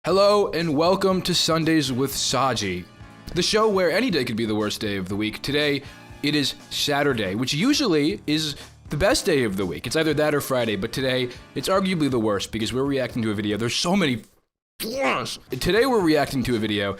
Hello and welcome to Sundays with Saji, the show where any day could be the worst day of the week. Today, it is Saturday, which usually is the best day of the week. It's either that or Friday, but today, it's arguably the worst because we're reacting to a video. There's so many flaws. Today, we're reacting to a video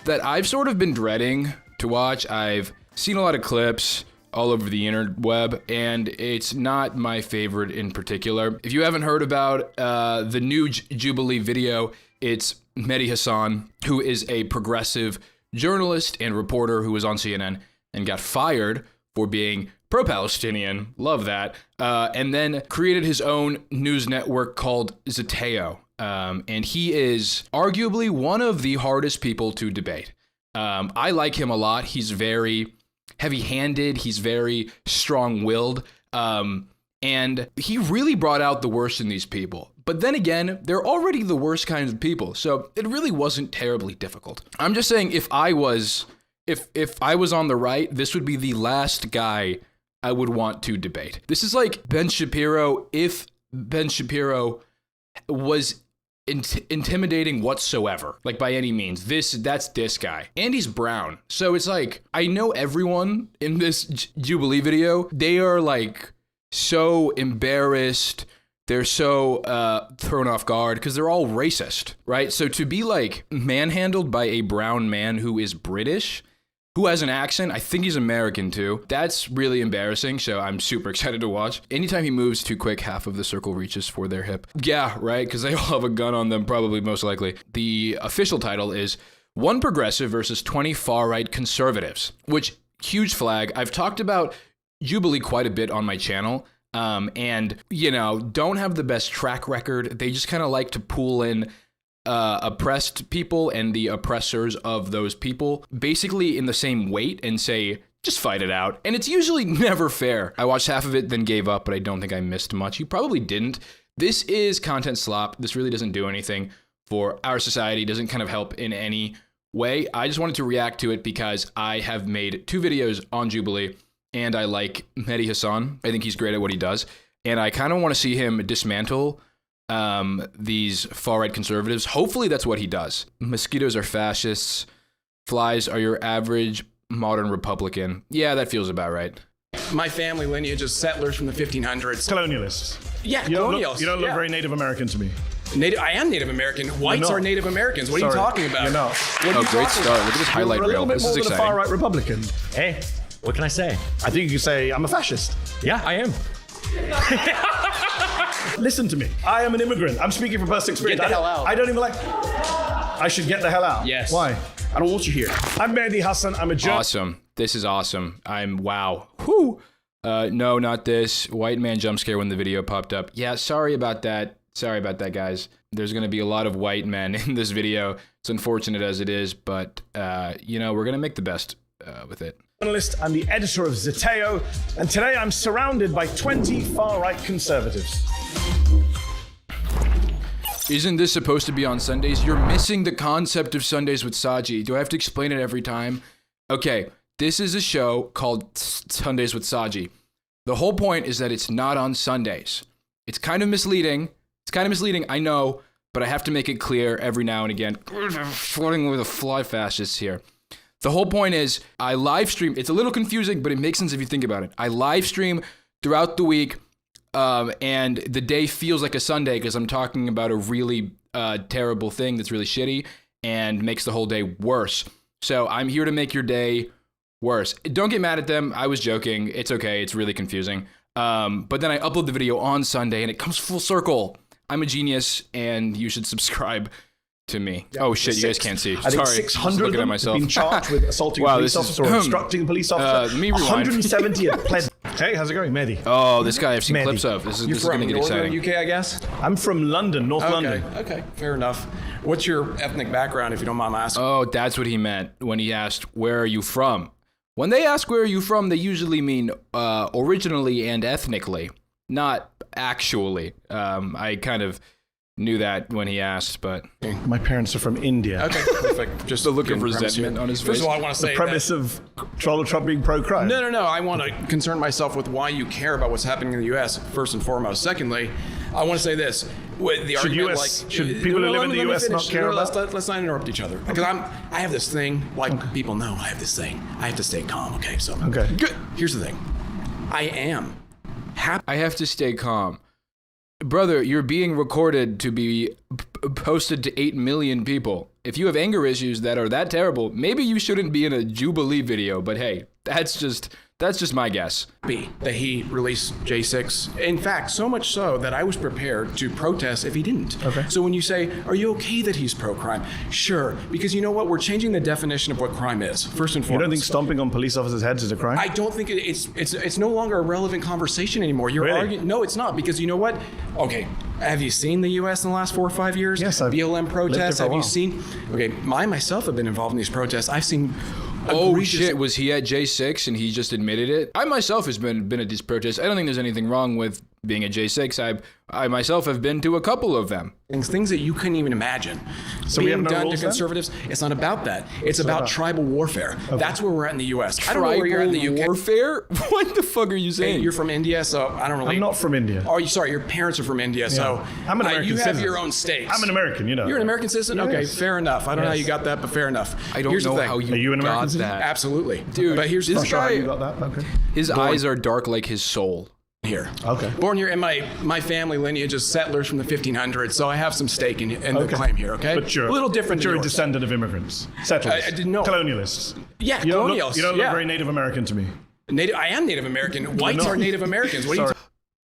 that I've sort of been dreading to watch. I've seen a lot of clips all over the interweb, and it's not my favorite in particular. If you haven't heard about the new Jubilee video, it's Medi Hassan, who is a progressive journalist and reporter who was on CNN and got fired for being pro-Palestinian, love that, and then created his own news network called Zeteo. And he is arguably one of the hardest people to debate. I like him a lot. He's very heavy-handed, he's very strong-willed, and he really brought out the worst in these people. But then again, they're already the worst kinds of people, so it really wasn't terribly difficult. I'm just saying, if I was on the right, this would be the last guy I would want to debate. This is like Ben Shapiro if Ben Shapiro was intimidating whatsoever, like by any means. That's this guy, and he's brown, so it's like I know everyone in this Jubilee video. They are like so embarrassed. They're so thrown off guard because they're all racist, right? So to be like manhandled by a brown man who is British, who has an accent, I think he's American too, that's really embarrassing, so I'm super excited to watch. Anytime he moves too quick, half of the circle reaches for their hip. Yeah, right, because they all have a gun on them, probably, most likely. The official title is One Progressive versus 20 Far-Right Conservatives, which, huge flag. I've talked about Jubilee quite a bit on my channel, and, you know, don't have the best track record. They just kind of like to pull in oppressed people and the oppressors of those people basically in the same weight and say, just fight it out. And it's usually never fair. I watched half of it, then gave up, but I don't think I missed much. You probably didn't. This is content slop. This really doesn't do anything for our society. Doesn't kind of help in any way. I just wanted to react to it because I have made 2 videos on Jubilee, and I like Medi Hassan. I think he's great at what he does. And I kind of want to see him dismantle these far-right conservatives. Hopefully that's what he does. Mosquitoes are fascists. Flies are your average modern Republican. Yeah, that feels about right. My family lineage is settlers from the 1500s. Colonialists. Yeah, colonialists. You don't look yeah. very Native American to me. I am Native American. Whites are Native Americans. What are you talking about? You're not. What are you Great talking start. about? Look at this highlight You're a reel. little bit This more is than a exciting. far-right Republican. Hey, what can I say? I think you can say I'm a fascist. Yeah, I am. Listen to me. I am an immigrant. I'm speaking from personal experience. Get the hell out. I don't even like... I should get the hell out. Yes. Why? I don't want you here. I'm Medi Hassan. I'm a journalist. Awesome. This is awesome. Wow. Whew. No, not this. White man jump scare when the video popped up. Yeah, sorry about that. Sorry about that, guys. There's going to be a lot of white men in this video. It's unfortunate as it is, but, you know, we're going to make the best with it. I'm the editor of Zeteo, and today I'm surrounded by 20 far-right conservatives. Isn't this supposed to be on Sundays? You're missing the concept of Sundays with Saji. Do I have to explain it every time? Okay, this is a show called Sundays with Saji. The whole point is that it's not on Sundays. It's kind of misleading. I know, but I have to make it clear every now and again. Floating with the fly fascists here. The whole point is I live stream. It's a little confusing, but it makes sense if you think about it. I live stream throughout the week, and the day feels like a Sunday because I'm talking about a really terrible thing that's really shitty and makes the whole day worse. So I'm here to make your day worse. Don't get mad at them. I was joking. It's okay. It's really confusing. But then I upload the video on Sunday, and it comes full circle. I'm a genius, and you should subscribe to me. Oh shit, you guys can't see. I think Sorry, 600 looking of at them myself. have been charged with assaulting a police officer or obstructing a police officer. let me rewind. 170 have pled. Hey, how's it going, Medi? Oh, this guy I've seen Medi. clips of. This is From going to get northern exciting. UK, I guess? I'm from London, North London. Okay, fair enough. What's your ethnic background, if you don't mind my asking? Oh, that's what he meant when he asked, where are you from? When they ask where are you from, they usually mean originally and ethnically, not actually. I kind of knew that when he asked, but... My parents are from India. Okay, perfect. Just the look of getting premise resentment here. on his face. First of all, I want to say Premise of Donald Trump being pro-crime. No. I want to concern myself with why you care about what's happening in the U.S., first and foremost. Secondly, I want to say this. With the argument, should people who live in the US not care about? Let's not interrupt each other. Because I have this thing, people know I have this thing. I have to stay calm, okay? So here's the thing. I am happy. I have to stay calm. Brother, you're being recorded to be posted to 8 million people. If you have anger issues that are that terrible, maybe you shouldn't be in a Jubilee video, but hey, that's just my guess. That he released J6. In fact, so much so that I was prepared to protest if he didn't. Okay. So when you say, are you okay that he's pro-crime? Sure, because you know what? We're changing the definition of what crime is, first and foremost. You don't think stomping on police officers' heads is a crime? I don't think it's no longer a relevant conversation anymore. You're Really? arguing. No, it's not, because you know what? Okay, have you seen the U.S. in the last 4 or 5 years? Yes, I've BLM protests. lived there for a Have you while. seen? Okay, I myself have been involved in these protests. I've seen. Oh egregious- shit, was he at J6 and he just admitted it? I myself has been at these protests. I don't think there's anything wrong with being at J6. I myself have been to a couple of them. Things that you couldn't even imagine So we being have no done to rules then? conservatives. It's not about that. It's about tribal warfare. That's where we're at in the U.S. I don't know where you're at in the Tribal UK. warfare? What the fuck are you Hey, saying? you're from India, so I don't really. I'm not from India. Oh, sorry. Your parents are from India, so I'm an American you have citizen. your own states. I'm an American, you know. You're an American citizen? Okay, Yes. fair enough. I don't know how Yes. you got that, but fair enough. I don't Here's know the thing. how Are you an American got citizen? that. Absolutely. Dude, but here's this the Not sure how guy- you got that. Okay. His eyes are dark like his soul. here. Okay. Born here, and my family lineage is settlers from the 1500s, so I have some stake in the claim here, okay? But you're a little different But you're than a yours. descendant of immigrants, settlers, I didn't know. colonialists. Yeah, You don't colonials. look, you don't look very Native American to me. I am Native American. Whites not. are Native Americans. What are you Sorry.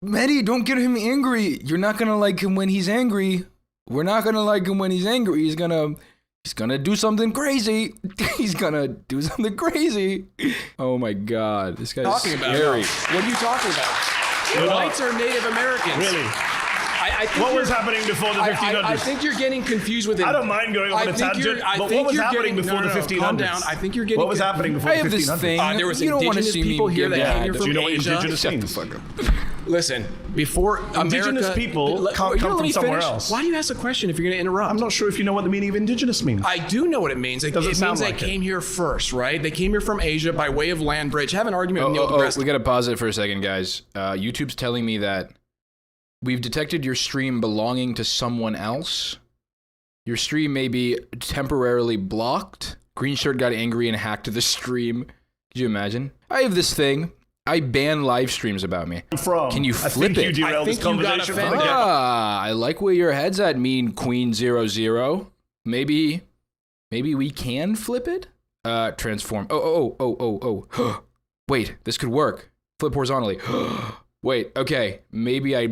Medi, don't get him angry. You're not gonna like him when he's angry. We're not gonna like him when he's angry. He's gonna do something crazy. He's gonna do something crazy. Oh my god, this guy's talking about? scary. What are you talking about? Whites are Native Americans. Really? I think What you're- was happening before the 1500s? I think you're getting confused with it. I don't mind going on a tangent, but what was happening before the 1500s? Calm down. I think you're getting. What was happening before I the have this 1500s? thing. There was you don't want to indigenous see me people here get that came mad. here Do from you know what Asia. indigenous Shut the means? fuck up. Listen, before Indigenous America, people let- can't you come let from me somewhere finish? else. Why do you ask a question if you're going to interrupt? I'm not sure if you know what the meaning of indigenous means. I do know what it means. It Doesn't sound means they like it. came here first, right? They came here from Asia by way of land bridge. Have an argument with Neil deGrasse. We gotta pause it for a second, guys. YouTube's telling me that we've detected your stream belonging to someone else. Your stream may be temporarily blocked. Green Shirt got angry and hacked the stream. Could you imagine? I have this thing. I ban live streams about me. Can you I flip think it? you derailed I this think you got conversation. offended. from the I like where your head's at, Mean Queen 00. Maybe we can flip it? Transform. Oh. Wait, this could work. Flip horizontally. Wait, okay. Maybe I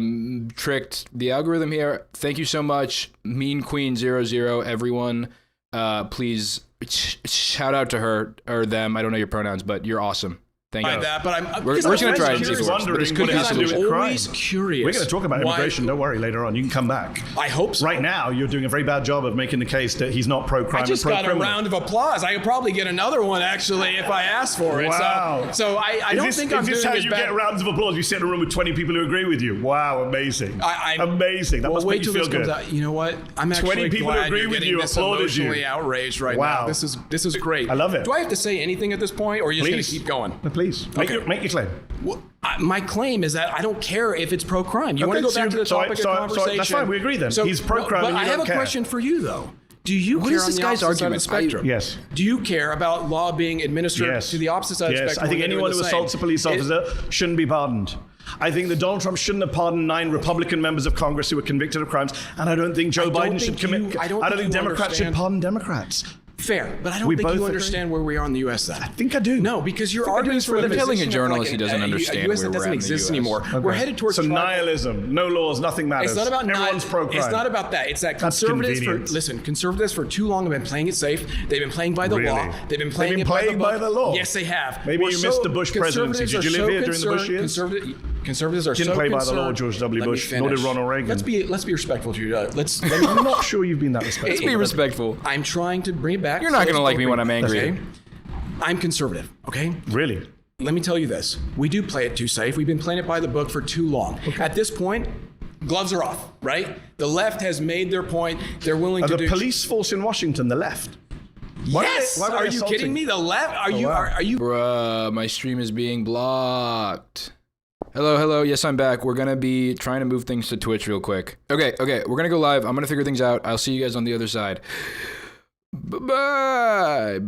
tricked the algorithm here. Thank you so much, Mean Queen 00, everyone. Please shout out to her or them. I don't know your pronouns, but you're awesome. Thank you. We're just gonna try and see if it works, but this could be a Because I'm solution. always curious. We're going to talk about why- immigration. Don't worry, later on. You can come back. I hope so. Right now, you're doing a very bad job of making the case that he's not pro-crime I just and got a pro-criminal. round of applause. I could probably get another one actually if I asked for it. Wow. So I don't think I'm Is this doing how as you bad. get rounds of applause? You sit in a room with 20 people who agree with you. Wow, amazing. Amazing. That Well, must wait make you till feel this good. comes out. You know what? I'm actually 20 people glad agree you're with getting you, this applauded you. emotionally outraged right Wow. now. This is great. I love it. Do I have to say anything at this point, or are you just going Please. to keep going? No, please. Make your claim. Well, my claim is that I don't care if it's pro-crime. You want to go back to the topic of conversation? That's fine. We agree then. He's pro-crime But and you I don't have care. a question for you, though. Do you What care is on this the guy's opposite side of the argument? spectrum? Yes. Do you care about law being administered Yes. to the opposite side of the Yes. spectrum? I think when they're anyone the who same? assaults a police officer shouldn't be pardoned. I think that Donald Trump shouldn't have pardoned 9 Republican members of Congress who were convicted of crimes, and I don't think Joe Biden should commit. I don't think Democrats should pardon Democrats. Fair, but I don't We think both you agree? understand where we are in the U.S. then. I think I do. No, because you're I think I arguing do. for the You're telling a position of journalist he doesn't understand a U.S. where that we're doesn't at in the exist US. anymore. Okay. We're headed towards so tribal- nihilism, no laws, nothing matters. It's not about everyone's pro-crime. It's not about that. It's that That's conservatives convenient. conservatives for too long have been playing it safe. They've been playing by the Really? law. They've been playing They've it been by the playing by book. the law? Yes, they have. Maybe you missed the Bush presidency. Did you live here during the Bush years? Conservatives are Didn't so play by the concerned. law, George W. Let me Bush, nor did finish. Ronald Reagan. Let's be respectful to you. I'm not sure you've been that respectful. Let's be respectful. I'm trying to bring it back. You're not gonna like me when I'm angry. Okay? I'm conservative, okay? Really? Let me tell you this. We do play it too safe. We've been playing it by the book for too long. At this point, gloves are off, right? The left has made their point. They're willing Are to the do... police force in Washington the left? Yes! why were they Are you assaulting? kidding me? The left? Are you... wow. Are you... Bruh, my stream is being blocked. Hello. Yes, I'm back. We're going to be trying to move things to Twitch real quick. Okay. We're going to go live. I'm going to figure things out. I'll see you guys on the other side. Bye.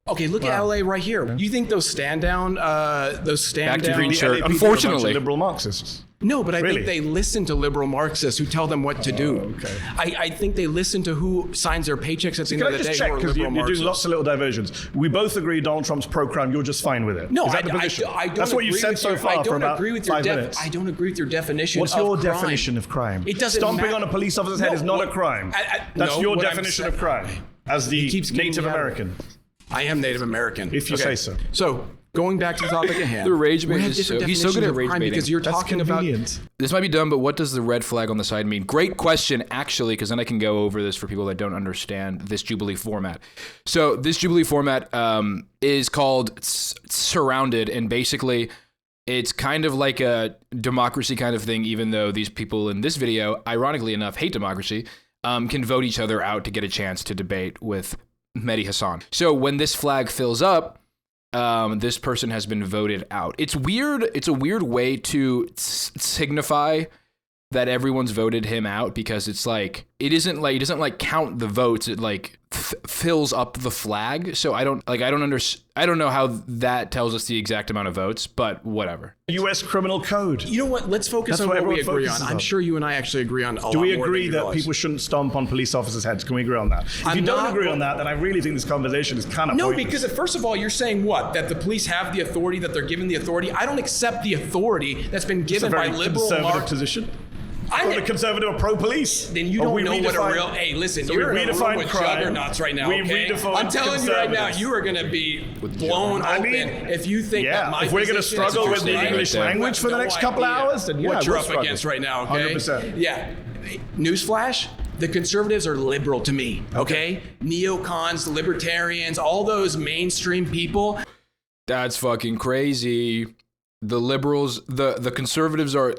Okay, look at LA right here. You think those stand down Back to green The shirt. LAPD are a bunch of Unfortunately. liberal Marxists. No, but I Really? think they listen to liberal Marxists who tell them what to do. Okay. I think they listen to who signs their paychecks at the end Can of I the just day check, who are because liberal you're doing Marxists. lots of little diversions. We both agree Donald Trump's pro-crime, you're just fine with it. No, Is that the position? I don't That's what agree you've said with so your, far I don't for about agree with your 5 minutes. I don't agree with your definition What's of your crime. definition of crime? It doesn't Stomping matter. on a police officer's head is not a crime. That's no, your what I'm definition saying- of crime as the keeps getting Native me out of American. I am Native American. If you say so. So, going back to the topic at hand. The rage we bait have is different so- he's so good definitions at of rage crime baiting. because you're That's talking convenient. This might be dumb, but what does the red flag on the side mean? Great question, actually, because then I can go over this for people that don't understand this Jubilee format. So this Jubilee format is called Surrounded, and basically it's kind of like a democracy kind of thing, even though these people in this video, ironically enough, hate democracy, can vote each other out to get a chance to debate with Medi Hassan. So when this flag fills up, this person has been voted out. It's weird. It's a weird way to signify that everyone's voted him out, because it's like it doesn't like count the votes. It like fills up the flag. So I don't know how that tells us the exact amount of votes, but whatever. U.S. criminal code. You know what? Let's focus That's on what what we everyone agree on. focuses I'm on. sure you and I actually agree on a lot Do we more agree than you that realize. people shouldn't stomp on police officers' heads? Can we agree on that? If I'm you don't not- agree on that, then I really think this conversation is kind of No, pointless. because first of all, you're saying what? That the police have the authority, that they're given the authority. I don't accept the authority that's been it's a given by very liberal conservative Marxists. position. I'm The conservative are pro-police. Then you Or don't we know what a redefine- real. Hey, listen, So you're we in a room redefine with crime. juggernauts right now. We Okay? redefine I'm telling you right now, conservatives. you are going to be blown I open mean, if you think that my if we're going to position is struggle with the right. English You have language for the no next couple idea hours, then yeah, what you're we'll up struggle. against right now. Okay. 100%. Yeah. Newsflash. The conservatives are liberal to me. Okay. Neocons, libertarians, all those mainstream people. That's fucking crazy. The liberals, the conservatives are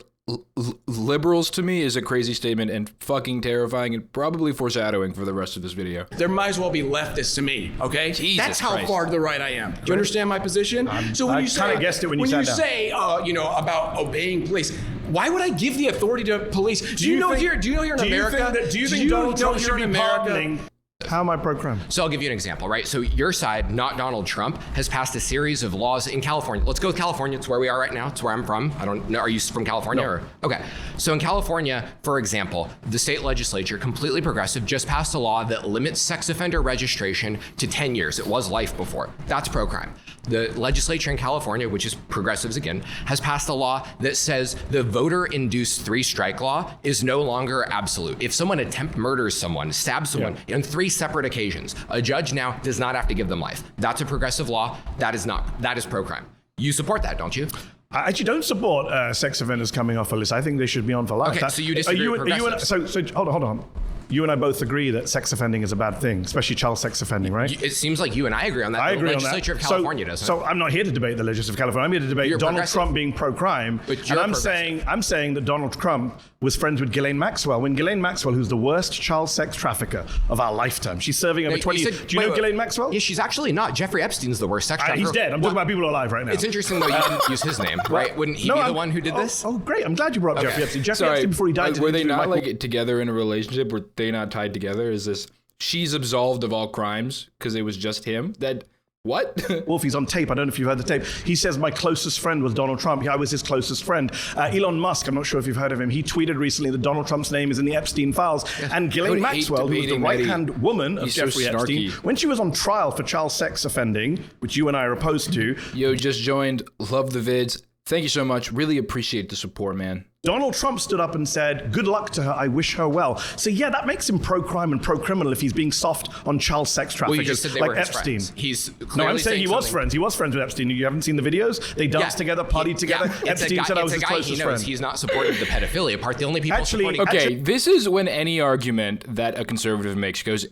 liberals to me is a crazy statement and fucking terrifying and probably foreshadowing for the rest of this video. There might as well be leftists to me, okay? Jesus That's how Christ. far to the right I am. Do you understand my position? So when I you say, kinda guessed it when you sat down. say, about obeying police, why would I give the authority to police? Do you know you're in America? Do you think Donald Trump should be pardoning? How am I pro-crime? So I'll give you an example, right? So your side, not Donald Trump, has passed a series of laws in California. Let's go with California. It's where we are right now. It's where I'm from. I don't know. Are you from California? No. Or okay. So in California, for example, the state legislature, completely progressive, just passed a law that limits sex offender registration to 10 years. It was life before. That's pro-crime. The legislature in California, which is progressives again, has passed a law that says the voter-induced three-strike law is no longer absolute. If someone attempt murders someone, stabs someone on 3 separate occasions, a judge now does not have to give them life. That's a progressive law. That is pro-crime. You support that, don't you? I actually don't support sex offenders coming off a list. I think they should be on for life. Okay, so you disagree with progressives. So hold on. You and I both agree that sex offending is a bad thing, especially child sex offending, right? It seems like you and I agree on that. I The agree on that. legislature of California doesn't. So I'm not here to debate the legislature of California. I'm here to debate You're Donald progressive. Trump being pro-crime. But And you're I'm progressive. saying that Donald Trump was friends with Ghislaine Maxwell. When Ghislaine Maxwell, who's the worst child sex trafficker of our lifetime, she's serving over 20 years. Do you know Ghislaine Maxwell? Yeah, she's actually not. Jeffrey Epstein's the worst sex trafficker. He's dead. I'm talking about people who are alive right now. It's interesting though you didn't use his name, right? Wouldn't he be the one who did this? Oh, great. I'm glad you brought up Jeffrey Epstein. Jeffrey Epstein, before he died, were they did not Michael- like together in a relationship? Were they not tied together? Is this she's absolved of all crimes because it was just him? That what? Wolf, he's on tape. I don't know if you've heard the tape. He says, my closest friend was Donald Trump. Yeah, I was his closest friend. Elon Musk, I'm not sure if you've heard of him. He tweeted recently that Donald Trump's name is in the Epstein files. And Ghislaine I hate Maxwell, who was the debating right-hand woman of He's so Jeffrey Epstein, snarky. when she was on trial for child sex offending, which you and I are opposed to, Yo, just joined. Love the vids. Thank you so much. Really appreciate the support, man. Donald Trump stood up and said, good luck to her, I wish her well. So yeah, that makes him pro-crime and pro-criminal if he's being soft on child sex Well, traffickers you just said they like were his Epstein. friends. He's No, clearly I'm saying he was something- friends. He was friends with Epstein. You haven't seen the videos? They danced together, partied together. It's Epstein said I was his a guy he closest knows. friend. He's not supporting the pedophilia part. The only people Actually- supporting Okay, this is when any argument that a conservative makes goes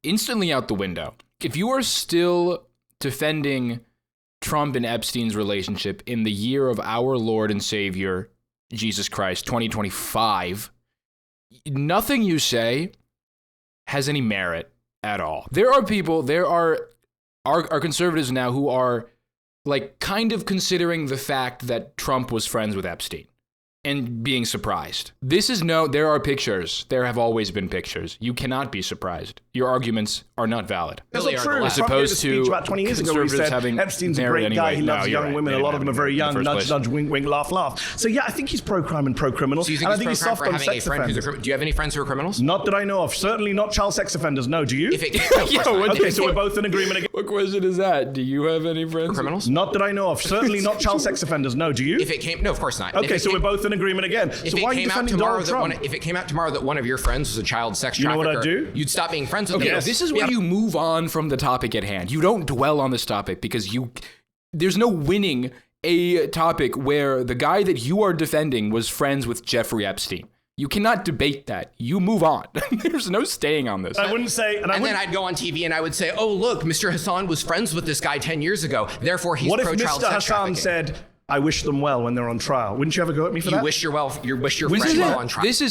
instantly out the window. If you are still defending Trump and Epstein's relationship in the year of our Lord and Savior, Jesus Christ, 2025, nothing you say has any merit at all. There are people, our conservatives now who are like kind of considering the fact that Trump was friends with Epstein and being surprised. There are pictures. There have always been pictures. You cannot be surprised. Your arguments are not valid. That's not true. As opposed to about 20 years ago, we said Epstein's a great guy. He loves young women. A lot of them are very young. Nudge, nudge, wink, wink, laugh, laugh. So yeah, I think he's pro-crime and pro-criminal. So you think and I think he's soft on sex offenders. Do you have any friends who are criminals? Not that I know of. Certainly not child sex offenders. No, do you? Okay, so we're both in agreement again. What question is that? Do you have any friends? Criminals? Not that I know of. Certainly not child sex offenders. No, do you? No, of course not. Okay, so we're both in agreement again. So why are you defending Donald Trump? If it came out tomorrow that one of your friends was a child sex trafficker, you know what I'd do? You'd stop being friends with them. Yes. This is where you move on from the topic at hand. You don't dwell on this topic because there's no winning a topic where the guy that you are defending was friends with Jeffrey Epstein. You cannot debate that. You move on. There's no staying on this. I wouldn't say... And then I'd go on TV and I would say, oh, look, Mr. Hassan was friends with this guy 10 years ago. Therefore, he's pro-child sex trafficking. What if Mr. Hassan said, I wish them well when they're on trial? Wouldn't you ever go at me for that? You wish your friend well on trial. This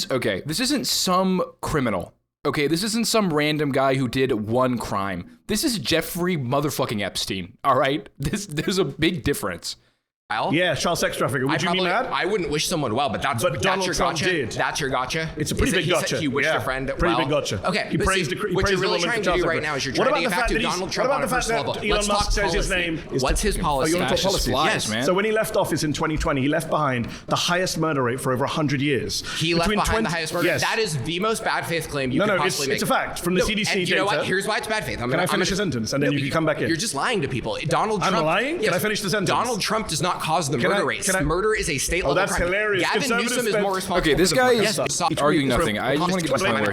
isn't some criminal. Okay, this isn't some random guy who did one crime. This is Jeffrey motherfucking Epstein, all right? There's a big difference. Yeah, child sex trafficker. Would you be mad? I wouldn't wish someone well, but that's Donald your Trump gotcha. Did. That's your gotcha. It's a pretty big gotcha. He wished a friend well. Pretty big gotcha. Okay, he praised what you're really trying to do right now is you're trying to get back to Donald Trump on a personal level. Elon Musk says his name. What's his policy? You want to talk policy? Yes, man. So when he left office in 2020, he left behind the highest murder rate for over 100 years. He left behind the highest murder rate? That is the most bad faith claim you could possibly make. It's a fact from the CDC data. You know what? Here's why it's bad faith. Can I finish a sentence and then you can come back in? You're just lying to people. Donald Trump. I'm lying? Can I finish the sentence? Donald Trump does not cause the murder rates. Murder is a state level crime. That's hilarious. Gavin Newsom is more responsible. Okay, this guy is arguing nothing. I just want to get to the point where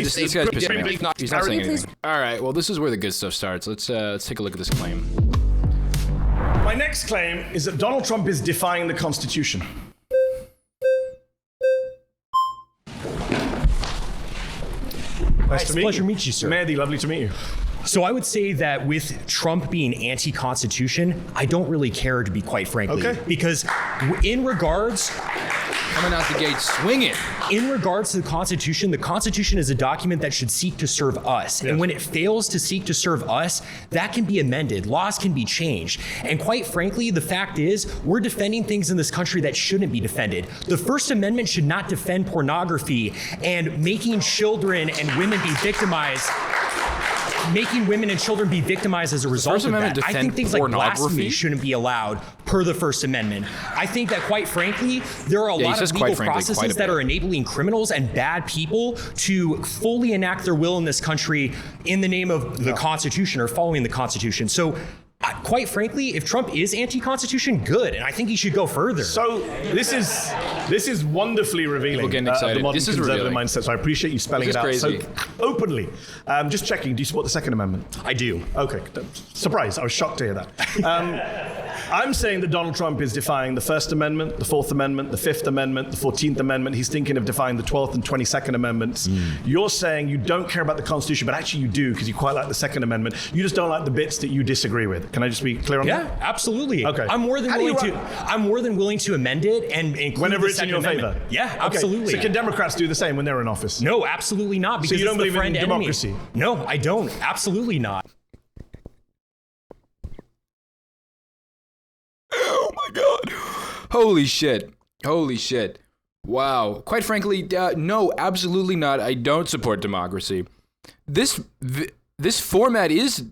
this guy's pissing me off. He's not saying anything. All right, well, this is where the good stuff starts. Let's take a look at this claim. My next claim is that Donald Trump is defying the Constitution. Nice to meet you. Pleasure to meet you, sir. Medi, lovely to meet you. So I would say that with Trump being anti-Constitution, I don't really care, to be quite frankly. Okay. Because in regards... Coming out the gate swinging. In regards to the Constitution is a document that should seek to serve us. Yes. And when it fails to seek to serve us, that can be amended. Laws can be changed. And quite frankly, the fact is, we're defending things in this country that shouldn't be defended. The First Amendment should not defend pornography and making children and women be victimized. Making women and children be victimized as a result of that. I think things like blasphemy shouldn't be allowed per the First Amendment. I think that, quite frankly, there are a lot of legal processes that are enabling criminals and bad people to fully enact their will in this country in the name of the Constitution or following the Constitution. So, quite frankly, if Trump is anti-Constitution, good, and I think he should go further. So this is wonderfully revealing of the modern conservative mindset. So I appreciate you spelling it out so openly. Just checking, do you support the Second Amendment? I do. Okay, surprise! I was shocked to hear that. I'm saying that Donald Trump is defying the First Amendment, the Fourth Amendment, the Fifth Amendment, the 14th Amendment. He's thinking of defying the 12th and 22nd Amendments. You're saying you don't care about the Constitution, but actually you do because you quite like the Second Amendment. You just don't like the bits that you disagree with. Can I just be clear on that? Yeah, absolutely. Okay. I'm more than willing to amend it and include whenever the it's in Second your Amendment. favor. Yeah, absolutely. So can Democrats do the same when they're in office? No, absolutely not. Because so you don't believe in enemy. democracy? No, I don't. Absolutely not. Oh my God. Holy shit. Wow. Quite frankly, no, absolutely not. I don't support democracy. This format is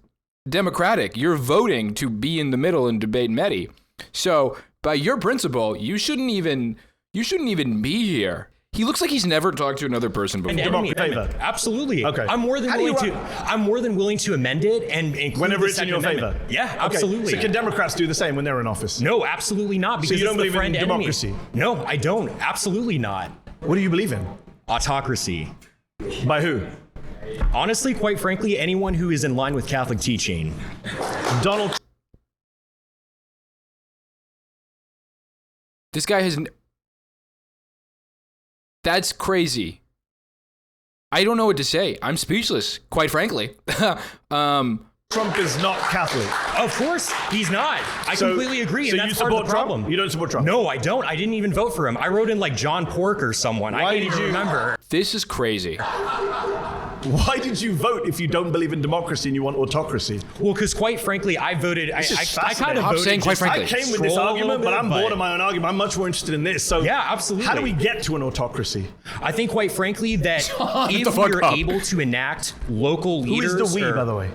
democratic. You're voting to be in the middle and debate Medi. So, by your principle, you shouldn't even be here. He looks like he's never talked to another person before. Absolutely. Okay. I'm more than willing to amend it and include whenever it's in your favor. Yeah, absolutely. So can Democrats do the same when they're in office? No, absolutely not. Because so you don't believe in democracy? No, I don't. Absolutely not. What do you believe in? Autocracy. By who? Honestly, quite frankly, anyone who is in line with Catholic teaching. Donald. This guy has. That's crazy. I don't know what to say. I'm speechless, quite frankly. Trump is not Catholic. Of course, he's not. I completely agree, and that's part of the problem. Trump? You don't support Trump? No, I don't. I didn't even vote for him. I wrote in like John Pork or someone. I can't even remember. This is crazy. Why did you vote if you don't believe in democracy and you want autocracy? Well, because quite frankly, I voted. I kind of I'm voted. saying quite just frankly. I came with this troll a argument, little but I'm bit, bored of my own argument. I'm much more interested in this. So Yeah, absolutely. How do we get to an autocracy? I think, quite frankly, that the if fuck we're up. able to enact local Who leaders, is the we, or- by the way?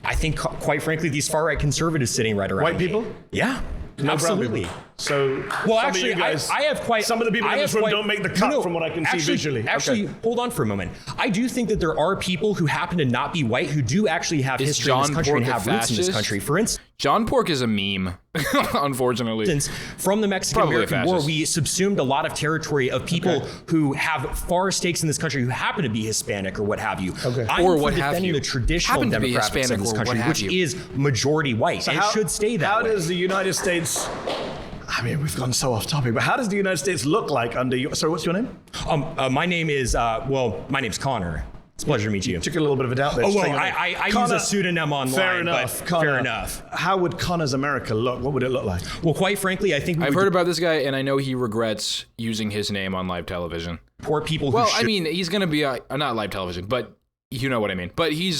I think, quite frankly, these far-right conservatives sitting right around White me. people? Yeah, No brown absolutely. people. So Well, some actually, of you guys, I have quite. some of the people I in this have room quite- don't make the cut No, from what I can actually, see visually. Actually, Okay. hold on for a moment. I do think that there are people who happen to not be white who do actually have Is history in this John country and Pork a have roots in this fascist? country. For instance, John Pork is a meme, unfortunately. from the Mexican-American Probably a War, fascist. we subsumed a lot of territory of people who have far stakes in this country who happen to be Hispanic or what have you. Okay. I'm Or for what have defending you. the traditional Happen to be demographics Hispanic of this or what country, have which you. is majority white. So and it should stay that How way. does the United States... I mean, we've gone so off topic, but how does the United States look like under your... Sorry, what's your name? My name is, my name's Connor. It's a pleasure to meet you. Took a little bit of a doubt there. Oh, just well, saying your name. I use Connor, a pseudonym online. Fair enough. But Connor, fair enough. How would Connor's America look? What would it look like? Well, quite frankly, I think we I've would heard about this guy, and I know he regrets using his name on live television. deport people who Well, should. I mean, he's going to be not live television, but you know what I mean. But he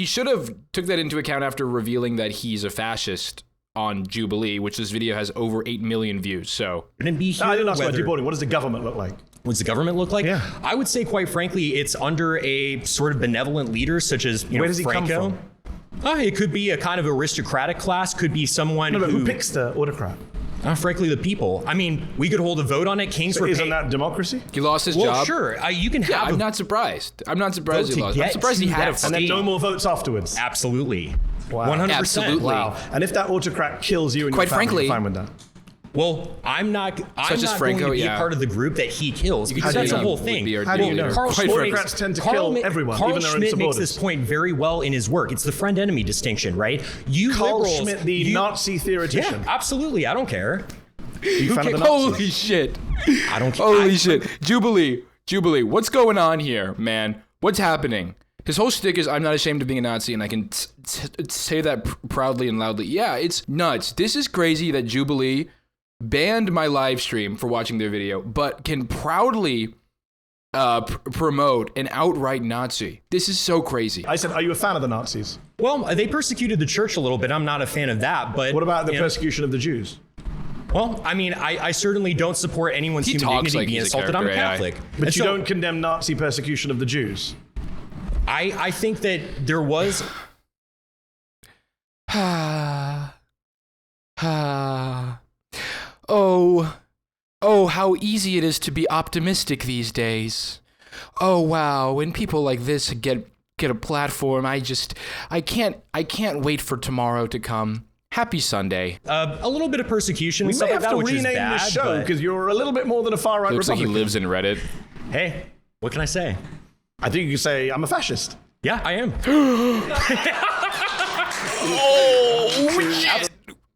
should have took that into account after revealing that he's a fascist on Jubilee, which this video has over 8 million views. So Shouldn't be here, I didn't ask about whether- deporting. What does the government look like? What does the government look like? Yeah. I would say, quite frankly, it's under a sort of benevolent leader, such as Where does he come Franco. It could be a kind of aristocratic class. Could be someone No, but who, who picks the autocrat? frankly, the people. I mean, we could hold a vote on it. Kings were Isn't paid. that democracy? he lost his Well, job. sure. You can Yeah, have. I'm not surprised. I'm not surprised Vote he to lost. I'm get surprised he to had a that And then fucking... no more votes afterwards. Absolutely. Wow. 100%. Absolutely. Wow. And if that autocrat kills you and Quite your family, frankly- you're fine with that. Well, I'm not. I'm Such as not Franco, going to be yeah. a part of the group that he kills because How do that's you the know? whole Would thing. be our How do you leader. know? Carl Quite Schmitt autocrats makes- tend to Carl kill Ma- everyone, Carl even their own Schmitt makes supporters. this point very well in his work. It's the friend-enemy distinction, right? You Carl liberals, Schmitt, the you- Nazi theoretician. Yeah, absolutely. I don't care. You fan of the Nazis? Holy shit. I don't care. Holy shit. Jubilee, what's going on here, man? What's happening? His whole shtick is, I'm not ashamed of being a Nazi, and I can say that proudly and loudly. Yeah, it's nuts. This is crazy that Jubilee banned my live stream for watching their video, but can proudly promote an outright Nazi. This is so crazy. I said, are you a fan of the Nazis? Well, they persecuted the church a little bit. I'm not a fan of that. But What about the you know, persecution of the Jews? Well, I mean, I certainly don't support anyone's He human talks dignity like being he's a assaulted. I'm a character AI. Catholic. But And you so don't condemn Nazi persecution of the Jews. I think that there was. Oh, how easy it is to be optimistic these days. Oh wow, when people like this get a platform, I can't wait for tomorrow to come. Happy Sunday. A little bit of persecution We and stuff may like have that, to which is rename bad. the show but- because you're a little bit more than a far-right Looks like Republican. he lives in Reddit. Hey, what can I say? I think you could say, I'm a fascist. Yeah, I am.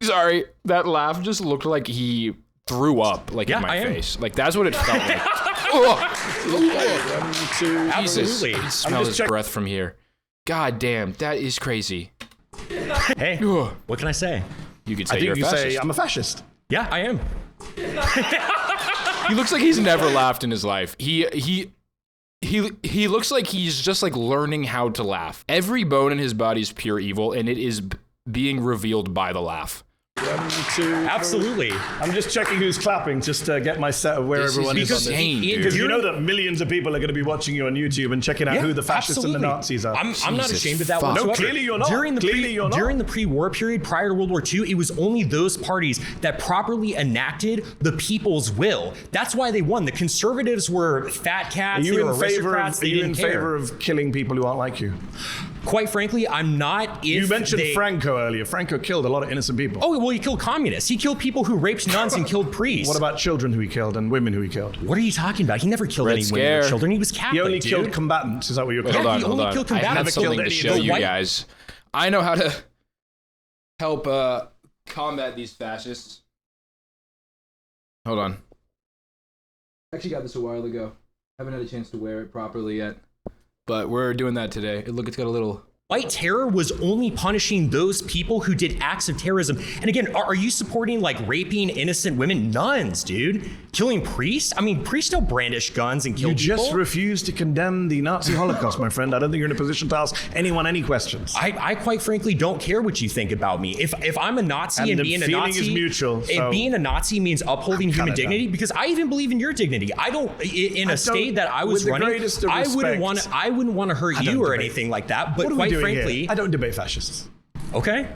Sorry, that laugh just looked like he threw up like Yeah, in my I am. face. Like that's what it felt like. Jesus, Absolutely. I can smell his breath from here. God damn, that is crazy. Hey, Ugh. what can I say? You could I say think you're a you could fascist. say, I'm a fascist. Yeah, I am. He looks like he's never laughed in his life. He looks like he's just like learning how to laugh. Every bone in his body is pure evil, and it is being revealed by the laugh. Absolutely. I'm just checking who's clapping just to get my set of where This is everyone is on insane, this. dude. Because you know that millions of people are going to be watching you on YouTube and checking out who the fascists and the Nazis are. I'm not Jesus ashamed of that fuck. whatsoever. No, clearly you're not. During the Clearly you're not. During the pre-war period, prior to World War II, it was only those parties that properly enacted the people's will. That's why they won. The conservatives were fat cats. Are They you were in favor aristocrats. of, They didn't care. of killing people who aren't like you? Quite frankly, I'm not. If You mentioned they, Franco earlier. Franco killed a lot of innocent people. Oh, well, he killed communists. He killed people who raped nuns and killed priests. What about children who he killed and women who he killed? What are you talking about? He never killed Red any women or Scare. children. He was Catholic, He only dude. killed combatants. Is that what you're Wait, calling? hold on, he hold only on. killed I have combatants. something Never to killed show any you white- guys. I know how to help combat these fascists. Hold on. I actually got this a while ago. Haven't had a chance to wear it properly yet, but we're doing that today. Look, it's got a little White terror was only punishing those people who did acts of terrorism. And again, are you supporting like raping innocent women? Nuns, dude. Killing priests? I mean, priests don't brandish guns and kill You people. just refuse to condemn the Nazi Holocaust, my friend. I don't think you're in a position to ask anyone any questions. I quite frankly don't care what you think about me. If I'm a Nazi and the being a feeling Nazi, is mutual, so and being a Nazi means upholding human dignity, because I even believe in your dignity. I don't in a state that I was with the running. greatest of I wouldn't respect, want to hurt you or anything like that. But What are we quite doing frankly, here? I don't debate fascists. okay.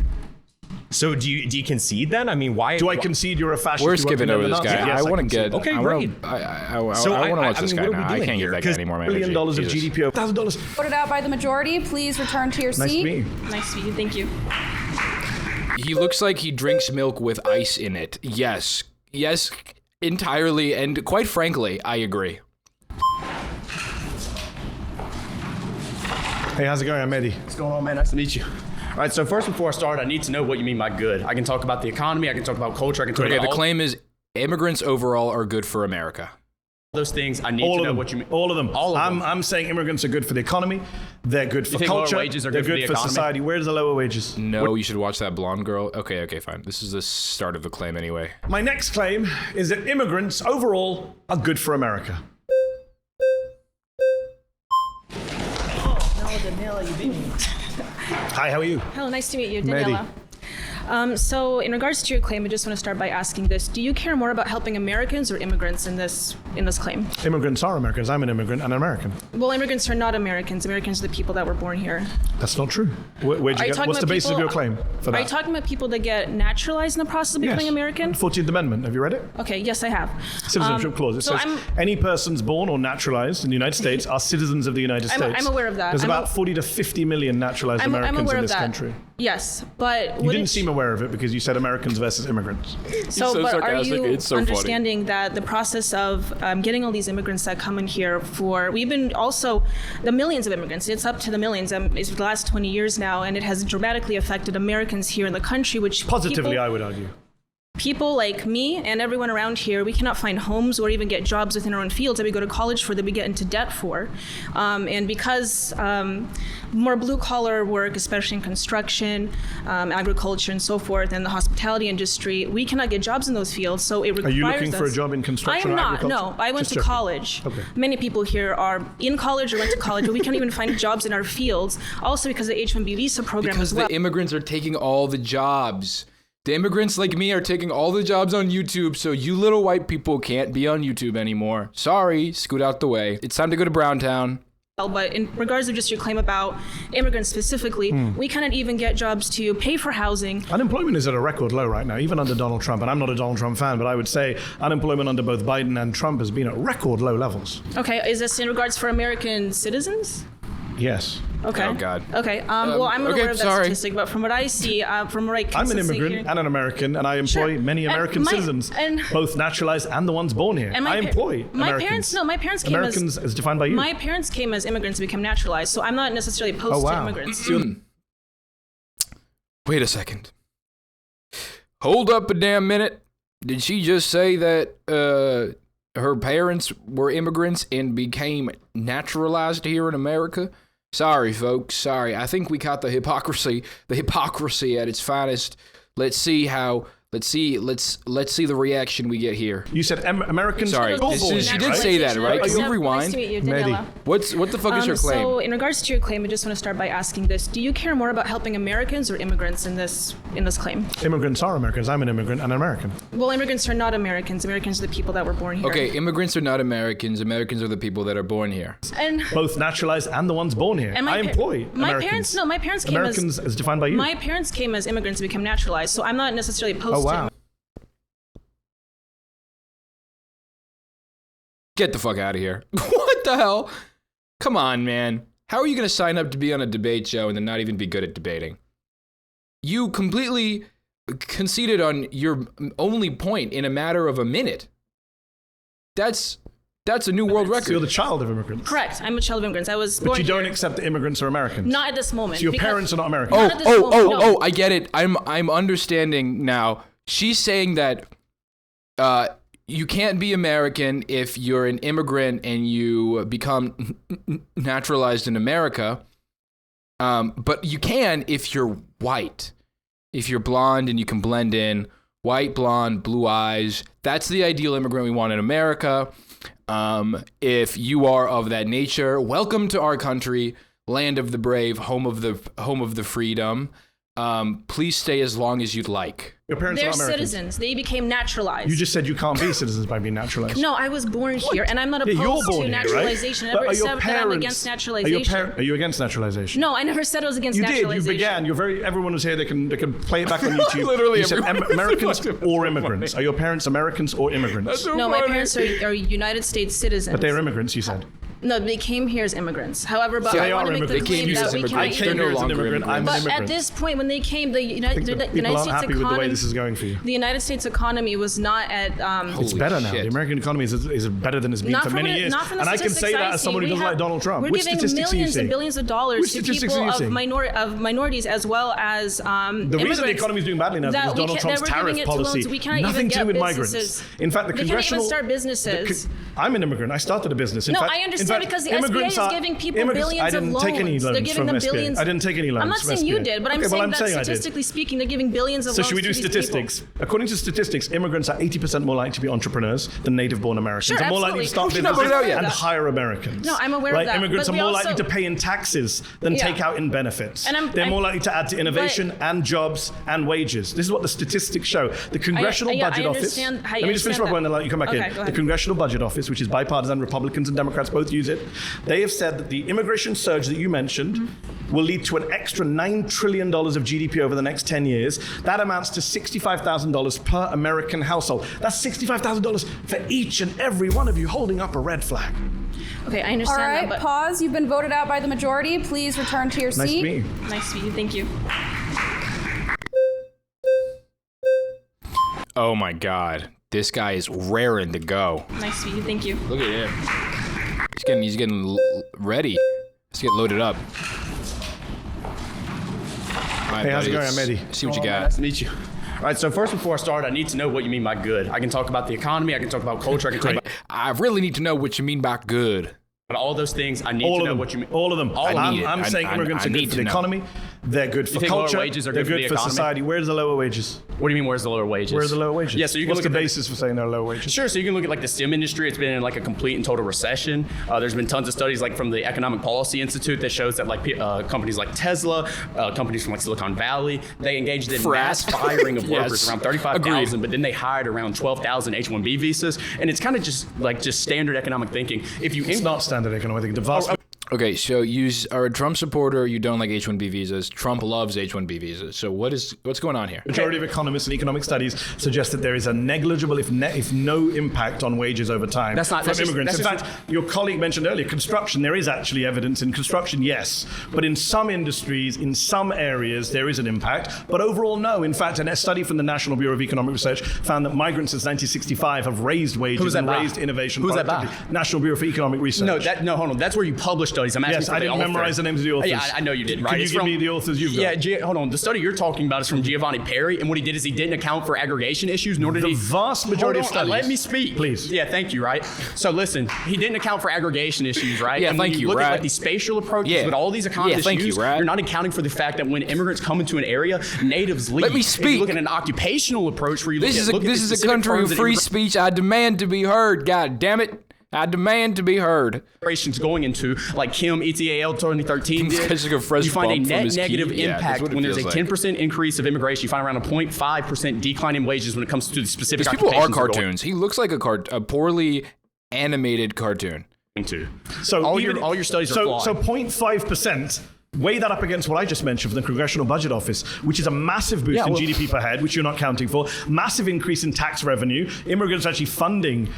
So do you concede then? I mean, why Do I concede you're a fascist? We're who wants skipping to over condemn this the guy. Nazis? Yes, I want to concede get. that. Okay, I great. I want So to watch this I mean, guy what are we now. I doing can't here? give that guy 'Cause any more $1 billion energy. of Jesus. GDP. $1,000. Voted out by the majority. Please return to your Nice seat. to meet you. Nice to meet you. Thank you. He looks like he drinks milk with ice in it. Yes, entirely, and quite frankly, I agree. Hey, how's it going? I'm Medi. What's going on, man? Nice to meet you. All right, so first, before I start, I need to know what you mean by good. I can talk about the economy, I can talk about culture, I can talk Okay, about the all claim is immigrants overall are good for America. those things. I need All to of know them. what you mean. All of them. All of them. I'm saying immigrants are good for the economy. They're good for think lower culture. wages are they're good for the economy? society. Where's the lower wages? No, you should watch that blonde girl. Okay, fine. This is the start of the claim anyway. My next claim is that immigrants overall are good for America. Hi, how are you? Hello, nice to meet you, Medi. Daniela. So in regards to your claim, I just want to start by asking this. Do you care more about helping Americans or immigrants in this claim? Immigrants are Americans. I'm an immigrant and an American. Well, immigrants are not Americans. Americans are the people that were born here. That's not true. Where'd you Are you get? talking What's the about basis of people- your claim for that? Are you talking about people that get naturalized in the process of becoming Yes. American? 14th Amendment. Have you read it? Okay, yes, I have. Citizenship clause. It so says any persons born or naturalized in the United States are citizens of the United States. I'm aware of that. There's about 40 to 50 million naturalized I'm Americans aware in of this that. country. Yes, but You didn't seem aware of it because you said Americans versus immigrants. So, so but are sarcastic, you it's so funny. understanding that the process of getting all these immigrants that come in here we've been also, the millions of immigrants, it's up to the millions, it's the last 20 years now, and it has dramatically affected Americans here in the country, which Positively, I would argue. people like me and everyone around here, we cannot find homes or even get jobs within our own fields that we go to college for, that we get into debt for. And because more blue collar work, especially in construction, agriculture and so forth, and the hospitality industry, we cannot get jobs in those fields. So it requires Are you looking for a us- job in construction I am or not, agriculture? no. I went Just to checking. college. Okay. Many people here are in college or went to college, but we can't even find jobs in our fields. Also because of the H-1B visa program Because as well. the immigrants are taking all the jobs. The immigrants like me are taking all the jobs on YouTube, so you little white people can't be on YouTube anymore. Sorry, scoot out the way. It's time to go to Browntown. But in regards to just your claim about immigrants specifically, we cannot even get jobs to pay for housing. Unemployment is at a record low right now, even under Donald Trump. And I'm not a Donald Trump fan, but I would say unemployment under both Biden and Trump has been at record low levels. Okay, is this in regards for American citizens? Yes. Okay. Oh, God. Okay. Well, I'm okay, unaware of that sorry. statistic, but from what I see, from what I I'm an consistently immigrant hear- and an American, and I employ Sure. many And American my- citizens, and- both naturalized and the ones born here. And I employ my Americans. parents came Americans as defined by you. My parents came as immigrants to become naturalized, so I'm not necessarily opposed Oh, wow. to immigrants. Wait a second. Hold up a damn minute. Did she just say that her parents were immigrants and became naturalized here in America? Sorry, folks. Sorry. I think we caught the hypocrisy at its finest. Let's see the reaction we get here. You said Americans. Sorry, all this born is- here, she did say that, right? Can you Nice rewind? to meet you, Medi. Daniela. What the fuck is her claim? So in regards to your claim, I just want to start by asking this. Do you care more about helping Americans or immigrants in this claim? Immigrants are Americans. I'm an immigrant and an American. Well, immigrants are not Americans. Americans are the people that were born here. Okay, immigrants are not Americans. Americans are the people that are born here. And Both naturalized and the ones born here. And I employ my Americans. parents came Americans as defined by you. My parents came as immigrants to become naturalized, so I'm not necessarily opposed Oh, wow. to. Get the fuck out of here. What the hell? Come on, man. How are you going to sign up to be on a debate show and then not even be good at debating? You completely conceded on your only point in a matter of a minute. That's a new world So you're record. the child of immigrants. Correct. I'm a child of immigrants. I was But born you don't here. accept that immigrants are Americans. Not at this moment. So your because- parents are not Americans. Not at this moment, no. I get it. I'm understanding now. She's saying that you can't be American if you're an immigrant and you become naturalized in America. But you can if you're white. If you're blonde and you can blend in, white, blonde, blue eyes, that's the ideal immigrant we want in America. If you are of that nature, welcome to our country, land of the brave, home of the freedom. Please stay as long as you'd like. Your parents They're are Americans. citizens. They became naturalized. You just said you can't be citizens by being naturalized. No, I was born here, and I'm not Yeah, you're opposed born to here, right? naturalization. I But never are your said that I'm parents- against naturalization. Are you against naturalization? No, I never said I was against You did. naturalization. You began. Everyone was here. They can play it back on YouTube. Literally you said everyone. Americans or immigrants. Are your parents Americans or immigrants? No, my parents are United States citizens. But they're immigrants. You said. No, they came here as immigrants. However, but So I they want are to make the immigrants. claim They came that we here as cannot immigrants. I came They're here no as an longer immigrant. I'm an But immigrant. at this point, when they came, the United People States aren't happy with the way economy, this is going for you. the United States economy was not at. It's Holy better now. shit. The American economy is better than it's been Not for from many the- years. not from the And I can say statistics that as see. someone who We doesn't have- like Donald Trump. We're Which giving statistics are you millions seeing? and billions of dollars Which to statistics are people you of, seeing? minorities as well as The reason the immigrants economy is doing badly now is that because we Donald can't- Trump's that we're giving tariff it to loans. policy. We can't Nothing even to do get with businesses. migrants. In fact, the They can't congressional. even start businesses. I'm an immigrant. I started a business. No, I understand because the SBA is giving people billions I of didn't loans. take any They're loans giving from them SBA. billions. I didn't take any loans I'm not from saying you SBA. did, but I'm Okay, well, saying that I did. statistically speaking, they're giving billions of So loans should we to do these people. statistics? According to statistics, immigrants are 80% more likely to be entrepreneurs than native-born Americans. Sure, They're more likely to start absolutely. Not put it out businesses yet. and hire Americans. No, I'm aware of right? that, Immigrants but are we more also- likely to pay in taxes than Yeah. take out in benefits. And They're more likely to add to innovation but- and jobs and wages. This is what the statistics show. The Congressional yeah, I Budget Office. understand- I Let me just finish my understand point and then I'll let you come back Okay, in. go The ahead. Congressional Budget Office, which is bipartisan, Republicans and Democrats both use it. They have said that the immigration surge that you mentioned will lead to an extra $9 trillion of GDP over the next 10 years. That amounts to $65,000 per American household. That's $65,000 for each and every one of you holding up a red flag. Okay, I All understand right, that, but pause. You've been voted out by the majority. Please return to your Nice seat. to meet you. nice to meet you. Thank you. Oh my God, this guy is raring to go. Nice to meet you. Thank you. Look at him. He's getting ready. Let's get loaded up. All right, Hey, how's it buddy, going? I'm let's Medi. See what you Nice got. to meet you. All right, so first, before I start, I need to know what you mean by good. I can talk about the economy, I can talk about culture, I can talk about I really need to know what you mean by good. all those things. I need All to of know them. what you mean. All of them. I need it. I'm saying immigrants I are good need for to the know. economy. They're good for think lower culture. wages are They're good for good the for economy? society. Where's the lower wages? What do you mean, where's the lower wages? Where's the lower wages? Yeah, so you can What's look the at basis for saying there are lower wages? Sure, so you can look at like the STEM industry. It's been in like a complete and total recession. There's been tons of studies like from the Economic Policy Institute that shows that like companies like Tesla, companies from like Silicon Valley, they engaged in mass firing of workers, Yes. around 35,000, Agreed. but then they hired around 12,000 H-1B visas, and it's kind of just standard economic thinking. If you It's not standard economic thinking. The vast Okay, so you are a Trump supporter. You don't like H-1B visas. Trump loves H-1B visas. So what's going on here? majority of economists and economic studies suggest that there is a negligible, if no impact on wages over time That's not- from that's just- immigrants. that's In just- fact, your colleague mentioned earlier, construction, there is actually evidence in construction, yes. But in some industries, in some areas, there is an impact. But overall, no. In fact, a study from the National Bureau of Economic Research found that migrants since 1965 have raised wages Who's that and by? raised innovation. Who's that productivity. National Bureau for Economic Research. No, hold on. That's where you publish studies. I'm asking Yes, for I the didn't author. memorize the names of the authors. Yeah, I know you did, right? Can you It's give from- me the authors you've got? Yeah, hold on. The study you're talking about is from Giovanni Perry, and what he did is he didn't account for aggregation issues, nor did The he. vast majority Hold of on, studies. Let me speak, Please. Yeah, thank you. Right. So listen, he didn't account for aggregation issues, right? Yeah, and when thank you, Look right. at like these spatial approaches Yeah. with all these economists thank you, use. right. You're not accounting for the fact that when immigrants come into an area, natives leave. Let me If speak. you look at an occupational approach where you This look is at a country of free speech. I demand to be heard. God damn it! I demand to be heard. Operations going into like Kim ETAL 2013 This did, guy's like a fresh you find a bump from net his negative key. Yeah, that's impact what it when there's a feels like. 10% increase of immigration. You find around a 0.5% decline in wages when it comes to the specific These people are occupations they're going cartoons. He looks like a poorly animated cartoon. into. So all even- your studies are flawed. So 0.5%. Weigh that up against what I just mentioned for the Congressional Budget Office, which is a massive boost in GDP per head, which you're not counting for. Massive increase in tax revenue. Immigrants actually funding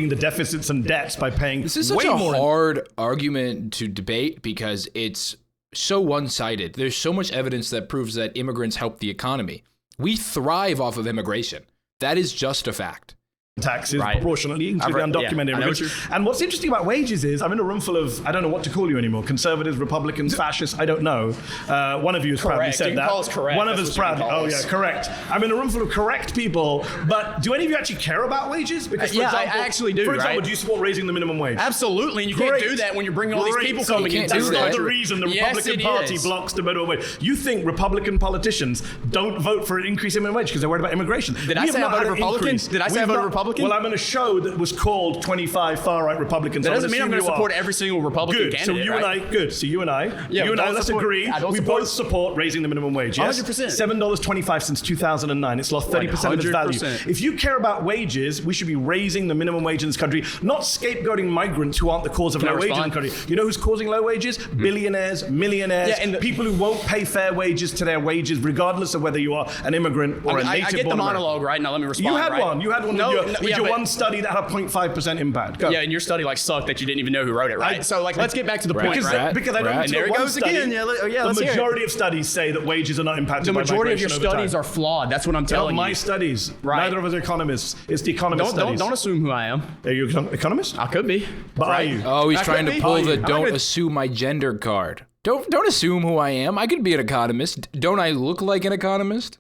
the deficits and debts by paying This is such way a more. hard argument to debate because it's so one-sided. There's so much evidence that proves that immigrants help the economy. We thrive off of immigration. That is just a fact. taxes proportionately, including undocumented immigrants. And what's interesting about wages is I'm in a room full of, I don't know what to call you anymore, conservatives, Republicans, fascists, I don't know. One of you has proudly said that. Call us correct. One of us proudly, correct. I'm in a room full of correct people, but do any of you actually care about wages? Because, for example, I actually do, For example, do you support raising the minimum wage? Absolutely, and you can't do that when you're bringing all these people coming in. That's not the reason the Republican Party blocks the minimum wage. You think Republican politicians don't vote for an increase in minimum wage because they're worried about immigration. Did I say I voted Republican? Did I say I voted Republican? Well, I'm in a show that was called 25 far-right Republicans. That doesn't mean I'm going to support every single Republican candidate. So you and I, let's agree. We both support raising the minimum wage. Yes? 100%. $7.25 since 2009. It's lost 30% of its value. If you care about wages, we should be raising the minimum wage in this country, not scapegoating migrants who aren't the cause of low wages in the country. You know who's causing low wages? Billionaires, millionaires, and people who won't pay fair wages to their wages, regardless of whether you are an immigrant or a native-born I get the monologue right now. Let me respond. You had one with your one study that had a 0.5% impact. Go. Yeah, and your study sucked that you didn't even know who wrote it, right? So let's get back to the point, right? Because I don't. And there it goes again. The majority of studies say that wages are not impacted by migration. The majority of your studies are flawed. That's what I'm telling you. My studies. Neither of us are economists. It's the economist studies. Don't assume who I am. Are you an economist? I could be. But are you? Oh, he's trying to pull the don't assume my gender card. Don't assume who I am. I could be an economist. Don't I look like an economist?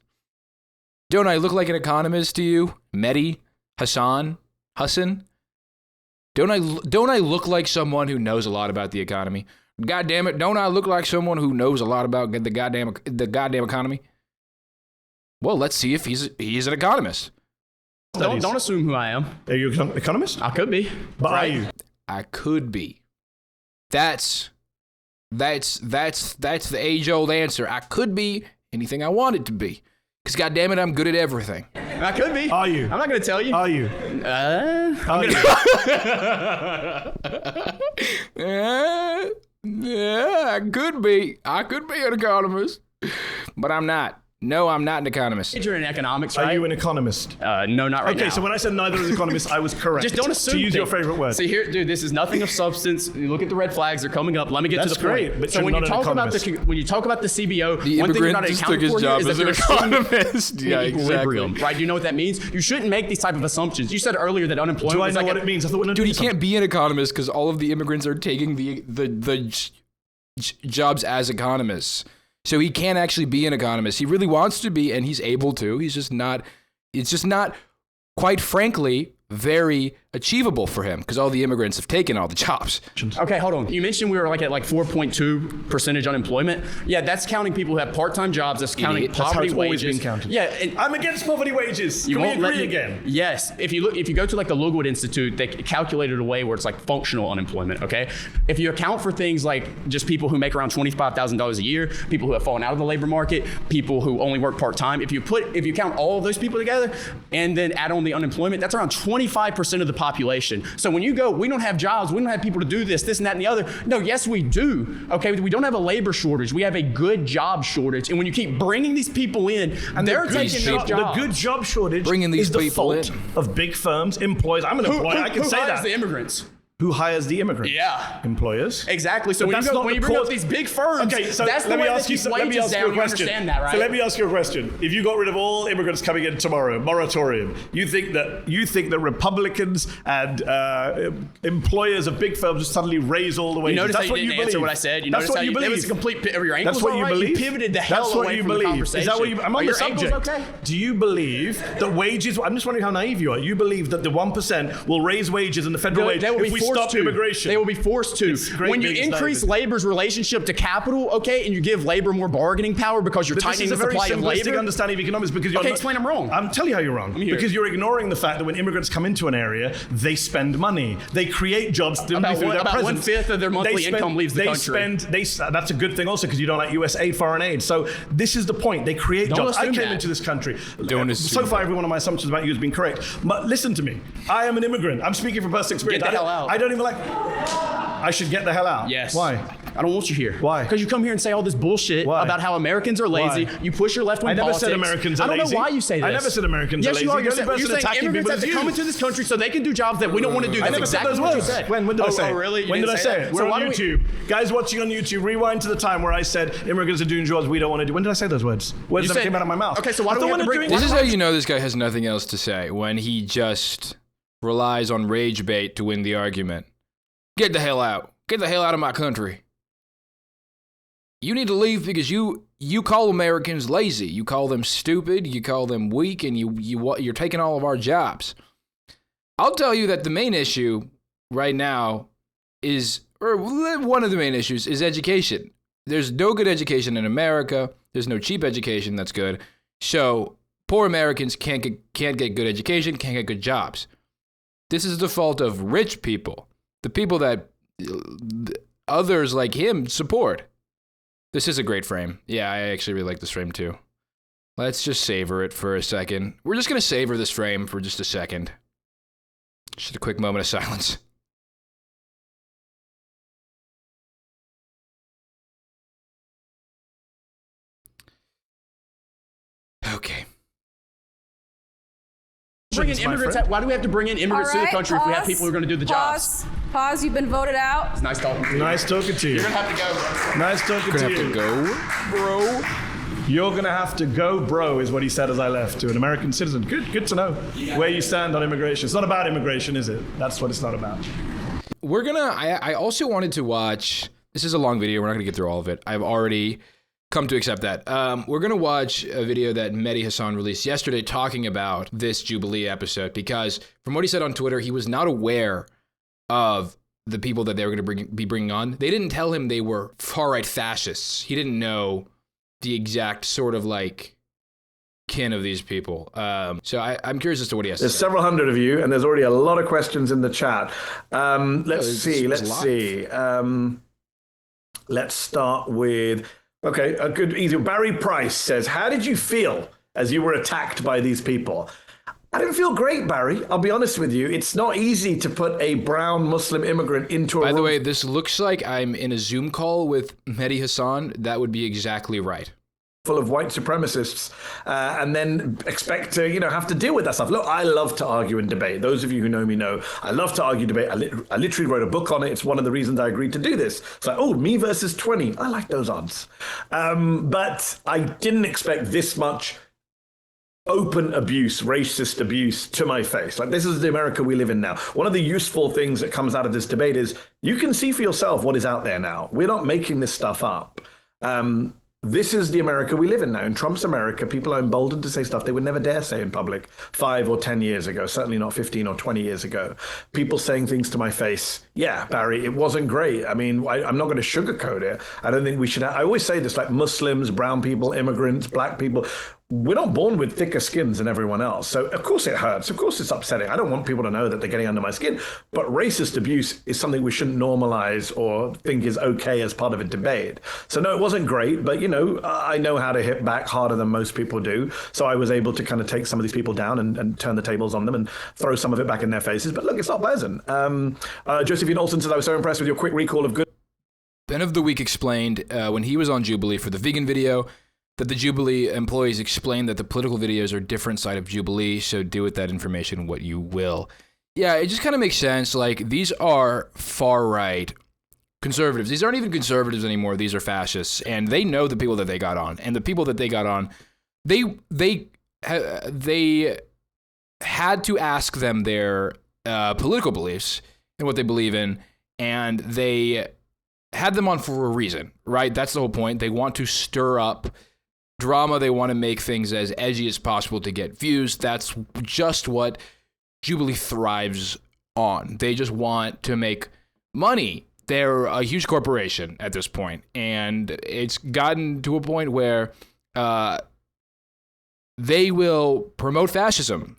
Don't I look like an economist to you? Medi Hassan? Don't I look like someone who knows a lot about the economy? God damn it, don't I look like someone who knows a lot about the goddamn economy? Well, let's see if he's an economist. Don't assume who I am. Are you an economist? I could be. But are you? I could be. That's the age-old answer. I could be anything I wanted to be. Because goddamn it, I'm good at everything. I could be. Are you? I'm not going to tell you. Are you? Yeah, I could be. I could be an economist, but I'm not. No, I'm not an economist. Major in economics, right? Are you an economist? No, not right now. Okay, so when I said neither is an economist, I was correct. Just don't assume. To use your favorite word. See here, dude, this is nothing of substance. You look at the red flags; they're coming up. Let me get to the point. Great, but so when you talk about the CBO, the one thing you're not immigrant just took his accounting for job is as that an economist. Yeah, equilibrium, exactly. right? Do you know what that means? You shouldn't make these type of assumptions. You said earlier that unemployment. Do I know what it means? I thought dude, he can't be an economist because all of the immigrants are taking the jobs as economists. So he can't actually be an economist. He really wants to be, and he's able to. He's just not. It's just not, quite frankly, very achievable for him because all the immigrants have taken all the jobs. Okay, hold on. You mentioned we were at 4.2% unemployment. Yeah, that's counting people who have part-time jobs. That's counting poverty wages. Always been counted. Yeah, I'm against poverty wages. Can we agree again? Yes. If you go to the Lookwood Institute, they calculate it a way where it's functional unemployment. Okay. If you account for things like just people who make around $25,000 a year, people who have fallen out of the labor market, people who only work part-time, if you count all of those people together and then add on the unemployment, that's around 25% of the population. So when you go, we don't have jobs, we don't have people to do this, and that, and the other. No, yes, we do. Okay, we don't have a labor shortage. We have a good job shortage. And when you keep bringing these people in, and they're taking these jobs. The good job shortage is the fault of big firms, employers. I'm an employer. I can say that. Who hires the immigrants? Who hires the immigrants? Yeah. Employers. Exactly. So when you bring up these big firms, that's the way that keeps wages down. You understand that, right? So let me ask you a question. If you got rid of all immigrants coming in tomorrow, moratorium, you think that Republicans and employers of big firms would suddenly raise all the wages? You notice that's how you didn't answer what I said. You that's what you believe. It was a complete. Your ankles that's what you believe. You pivoted the hell away from the conversation. Is that what you? I'm on the subject. Okay? Do you believe that wages? I'm just wondering how naive you are. You believe that the 1% will raise wages in the federal wage if we stop immigration? They will be forced to. When you increase labor's relationship to capital, okay, and you give labor more bargaining power because you're tightening the supply of labor. This is a very simplistic understanding of economics because you're explain I'm wrong. I'm telling you how you're wrong. Because you're ignoring the fact that when immigrants come into an area, they spend money. They create jobs through their presence. About 1/5 of their monthly income leaves the country. That's a good thing also because you don't like US aid, foreign aid. So this is the point. They create jobs. I came into this country. So far, every one of my assumptions about you has been correct. But listen to me. I am an immigrant. I'm speaking from personal experience. Get the hell out. I don't even like... I should get the hell out. Yes. Why? I don't want you here. Why? Because you come here and say all this bullshit about how Americans are lazy. Why? You push your left-wing politics. I never said Americans are lazy. I don't know why you say this. I never said Americans are lazy. Yes, you are. You're saying immigrants have to come into this country so they can do jobs that we don't want to do. That's exactly what you said. When did I say it? Oh, really? When did I say it? We're on YouTube. Guys watching on YouTube, rewind to the time where I said immigrants are doing jobs we don't want to do. When did I say those words? Words that came out of my mouth. Okay, so why do we have to bring... This is how you know this guy has nothing else to say, when he just relies on rage bait to win the argument. Get the hell out. Get the hell out of my country. You need to leave because you call Americans lazy. You call them stupid. You call them weak, and you're taking all of our jobs. I'll tell you that the main issue right now one of the main issues is education. There's no good education in America. There's no cheap education that's good. So poor Americans can't get good education, can't get good jobs. This is the fault of rich people, the people that others like him support. This is a great frame. Yeah, I actually really like this frame too. Let's just savor it for a second. We're just going to savor this frame for just a second. Just a quick moment of silence. Okay. Bring in immigrants. Why do we have to bring in immigrants to the country if we have people who are going to do the jobs? Pause. You've been voted out. It's nice talking to you. Nice talking to you. You're going to have to go, bro. Nice talking to you. Bro. You're going to have to go, bro, is what he said as I left, to an American citizen. Good to know where you stand on immigration. It's not about immigration, is it? That's what it's not about. I also wanted to watch, this is a long video, we're not going to get through all of it. I've already come to accept that. We're going to watch a video that Medi Hassan released yesterday talking about this Jubilee episode, because from what he said on Twitter, he was not aware of the people that they were going to be bringing on. They didn't tell him they were far-right fascists. He didn't know the exact sort of kin of these people. So I'm curious as to what he has to say. There's several hundred of you, and there's already a lot of questions in the chat. Let's see. Let's start with, okay, a good, easy. Barry Price says, how did you feel as you were attacked by these people? I didn't feel great, Barry. I'll be honest with you. It's not easy to put a brown Muslim immigrant into a By the way, this looks like I'm in a Zoom call with Medi Hassan. That would be exactly right. Full of white supremacists, and then expect to, have to deal with that stuff. Look, I love to argue and debate. Those of you who know me know I love to argue, debate. I literally wrote a book on it. It's one of the reasons I agreed to do this. It's like, me versus 20. I like those odds. But I didn't expect this much open abuse, racist abuse to my face. This is the America we live in now. One of the useful things that comes out of this debate is you can see for yourself what is out there now. We're not making this stuff up. This is the America we live in now. In Trump's America, people are emboldened to say stuff they would never dare say in public 5 or 10 years ago, certainly not 15 or 20 years ago. People saying things to my face. Yeah, Barry, it wasn't great. I mean, I'm not going to sugarcoat it. I don't think we should. I always say this, Muslims, brown people, immigrants, black people. We're not born with thicker skins than everyone else. So, of course, it hurts. Of course, it's upsetting. I don't want people to know that they're getting under my skin. But racist abuse is something we shouldn't normalize or think is okay as part of a debate. So, no, it wasn't great. But, I know how to hit back harder than most people do. So I was able to kind of take some of these people down and turn the tables on them and throw some of it back in their faces. But look, it's not pleasant. Josephine Olsen says, I was so impressed with your quick recall of good. Ben of the Week explained when he was on Jubilee for the vegan video that the Jubilee employees explained that the political videos are a different side of Jubilee, so do with that information what you will. Yeah, it just kind of makes sense. These are far-right conservatives. These aren't even conservatives anymore. These are fascists, and they know the people that they got on. And the people that they got on, they had to ask them their political beliefs and what they believe in, and they had them on for a reason, right? That's the whole point. They want to stir up drama. They want to make things as edgy as possible to get views. That's just what Jubilee thrives on. They just want to make money. They're a huge corporation at this point, and it's gotten to a point where they will promote fascism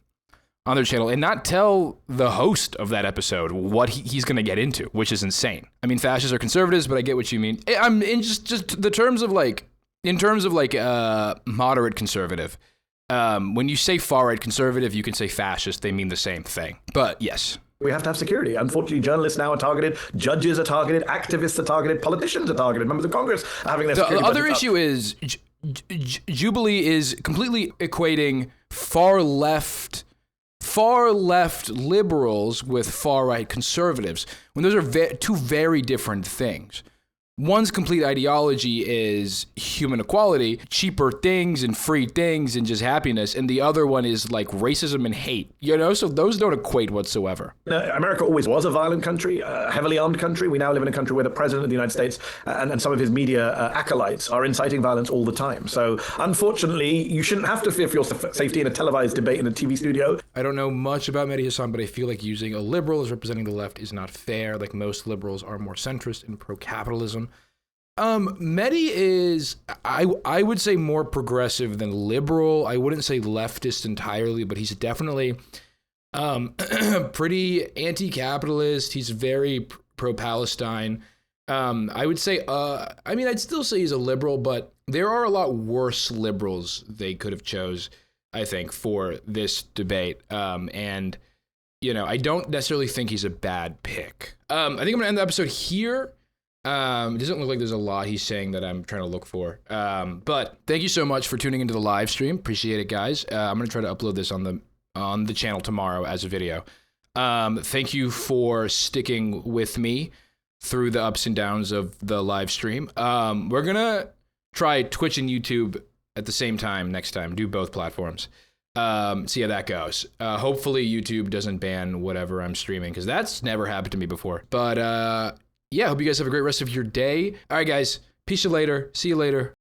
on their channel and not tell the host of that episode what he's going to get into, which is insane. I mean, fascists are conservatives, but I get what you mean. I'm in just the terms of moderate conservative. When you say far-right conservative, you can say fascist. They mean the same thing. But yes. We have to have security. Unfortunately, journalists now are targeted, judges are targeted, activists are targeted, politicians are targeted, members of Congress are having their security. The other issue is Jubilee is completely equating far left liberals with far right conservatives, when those are two very different things. one's complete ideology is human equality, cheaper things and free things and just happiness, and the other one is like racism and hate, so those don't equate whatsoever. America always was a violent country, a heavily armed country. We now live in a country where the president of the United States and some of his media acolytes are inciting violence all the time. So unfortunately, you shouldn't have to fear for your safety in a televised debate in a TV studio. I don't know much about Medi Hassan, but I feel like using a liberal as representing the left is not fair. Like most liberals are more centrist and pro-capitalism. Medi is, I would say, more progressive than liberal. I wouldn't say leftist entirely, but he's definitely pretty anti-capitalist. He's very pro-Palestine. I would say, I'd still say he's a liberal, but there are a lot worse liberals they could have chose, I think, for this debate. And I don't necessarily think he's a bad pick. I think I'm gonna end the episode here. It doesn't look like there's a lot he's saying that I'm trying to look for. But thank you so much for tuning into the live stream. Appreciate it, guys. I'm going to try to upload this on the channel tomorrow as a video. Thank you for sticking with me through the ups and downs of the live stream. We're going to try Twitch and YouTube at the same time next time. Do both platforms. See how that goes. Hopefully YouTube doesn't ban whatever I'm streaming, because that's never happened to me before. But yeah, hope you guys have a great rest of your day. All right, guys. Peace you later. See you later.